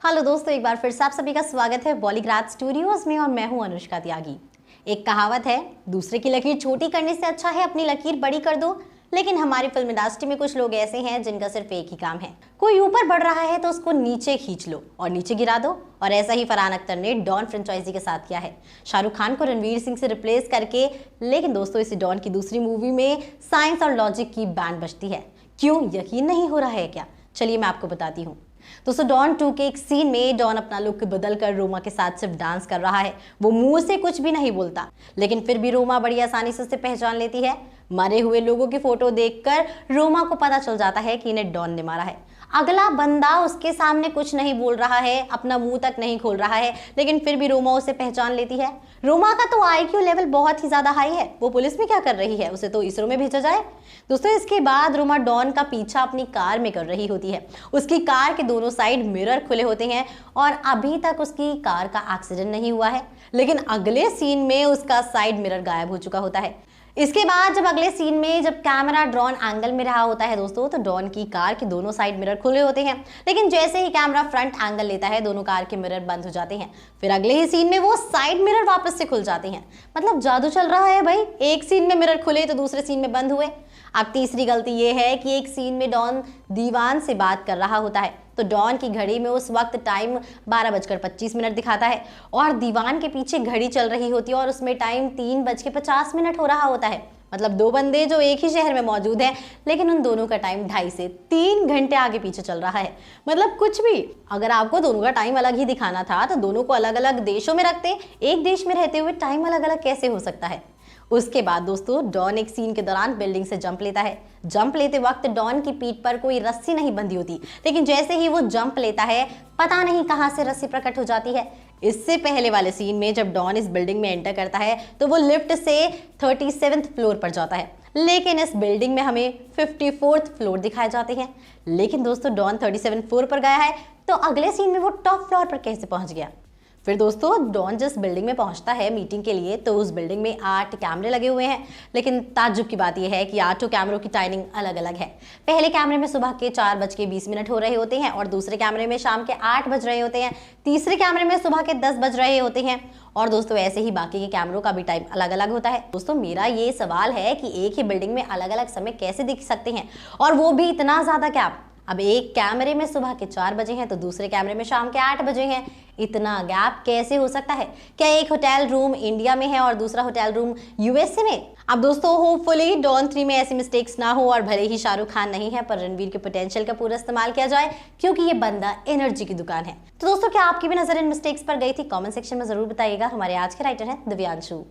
Hello दोस्तों, एक बार फिर से आप सभी का स्वागत है बॉलीग्राड स्टूडियोज में और मैं हूं अनुष्का त्यागी। एक कहावत है, दूसरे की लकीर छोटी करने से अच्छा है अपनी लकीर बड़ी कर दो। लेकिन हमारी फिल्म इंडस्ट्री में कुछ लोग ऐसे हैं जिनका सिर्फ एक ही काम है, कोई ऊपर बढ़ रहा है तो उसको नीचे खींच लो और नीचे गिरा दो। और ऐसा ही फरहान अख्तर ने डॉन फ्रेंचाइजी के साथ किया है, शाहरुख खान को रणवीर सिंह से रिप्लेस करके। लेकिन दोस्तों, इस डॉन की दूसरी मूवी में साइंस और लॉजिक की बैंड बजती है। क्यों, यकीन नहीं हो रहा है क्या? चलिए मैं आपको बताती हूँ। दोस्तों, डॉन 2 के एक सीन में डॉन अपना लुक बदल कर रोमा के साथ सिर्फ डांस कर रहा है। वो मुंह से कुछ भी नहीं बोलता, लेकिन फिर भी रोमा बड़ी आसानी से उसे पहचान लेती है। मरे हुए लोगों की फोटो देखकर रोमा को पता चल जाता है कि इन्हें डॉन ने मारा है। अगला बंदा उसके सामने कुछ नहीं बोल रहा है, अपना मुंह तक नहीं खोल रहा है, लेकिन फिर भी रोमा उसे पहचान लेती है। रोमा का तो आईक्यू लेवल बहुत ही ज्यादा हाई है। वो पुलिस में क्या कर रही है? उसे तो इसरो में भेजा जाए। दोस्तों, इसके बाद रोमा डॉन का पीछा अपनी कार में कर रही होती है। उसकी कार के दोनों साइड मिरर खुले होते हैं और अभी तक उसकी कार का एक्सीडेंट नहीं हुआ है। लेकिन अगले सीन में उसका साइड मिरर गायब हो चुका होता है। इसके बाद जब अगले सीन में जब कैमरा ड्रोन एंगल में रहा होता है दोस्तों, तो डॉन की कार के दोनों साइड मिरर खुले होते हैं। लेकिन जैसे ही कैमरा फ्रंट एंगल लेता है, दोनों कार के मिरर बंद हो जाते हैं। फिर अगले ही सीन में वो साइड मिरर वापस से खुल जाते हैं। मतलब जादू चल रहा है भाई, एक सीन में मिरर खुले तो दूसरे सीन में बंद हुए। अब तीसरी गलती ये है कि एक सीन में डॉन दीवान से बात कर रहा होता है, तो डॉन की घड़ी में उस वक्त टाइम 12:25 दिखाता है और दीवान के पीछे घड़ी चल रही होती है और उसमें टाइम 3:50 हो रहा होता है। मतलब दो बंदे जो एक ही शहर में मौजूद हैं, लेकिन उन दोनों का टाइम 2.5 से 3 घंटे आगे पीछे चल रहा है। मतलब कुछ भी, अगर आपको दोनों का टाइम अलग ही दिखाना था तो दोनों को अलग अलग देशों में रखते। एक देश में रहते हुए टाइम अलग अलग कैसे हो सकता है? उसके बाद दोस्तों, डॉन एक सीन के दौरान बिल्डिंग से जंप लेता है। जंप लेते वक्त डॉन की पीठ पर कोई रस्सी नहीं बंधी होती, लेकिन जैसे ही वो जंप लेता है, पता नहीं कहां से रस्सी प्रकट हो जाती है। इससे पहले वाले सीन में जब डॉन इस बिल्डिंग में एंटर करता है तो वो लिफ्ट से 37th फ्लोर पर जाता है, लेकिन इस बिल्डिंग में हमें 54th फ्लोर दिखाए जाते हैं। लेकिन दोस्तों, डॉन 37th फ्लोर पर गया है तो अगले सीन में वो टॉप फ्लोर पर कैसे पहुंच गया? फिर दोस्तों, डॉन जिस बिल्डिंग में पहुंचता है मीटिंग के लिए, तो उस बिल्डिंग में 8 कैमरे लगे हुए हैं। लेकिन ताज्जुब की बात यह है कि 8 कैमरों की टाइमिंग अलग अलग है। पहले कैमरे में सुबह के 4:20 हो रहे होते हैं और दूसरे कैमरे में शाम के 8 बज रहे होते हैं। तीसरे कैमरे में सुबह के 10 बज रहे होते हैं। और दोस्तों, ऐसे ही बाकी के कैमरों का भी टाइम अलग अलग होता है। दोस्तों, मेरा ये सवाल है कि एक ही बिल्डिंग में अलग अलग समय कैसे दिख सकते हैं, और वो भी इतना ज्यादा गैप। अब एक कैमरे में सुबह के 4 बजे हैं तो दूसरे कैमरे में शाम के 8 बजे हैं। इतना गैप कैसे हो सकता है? क्या एक होटल रूम इंडिया में है और दूसरा होटल रूम यूएसए में? अब दोस्तों, होपफुली डॉन 3 में ऐसी मिस्टेक्स ना हो और भले ही शाहरुख खान नहीं है, पर रणवीर के पोटेंशियल का पूरा इस्तेमाल किया जाए, क्योंकि ये बंदा एनर्जी की दुकान है। तो दोस्तों, क्या आपकी भी नजर इन मिस्टेक्स पर गई थी? कमेंट सेक्शन में जरूर बताइएगा। हमारे आज के राइटर हैं दिव्यांशु।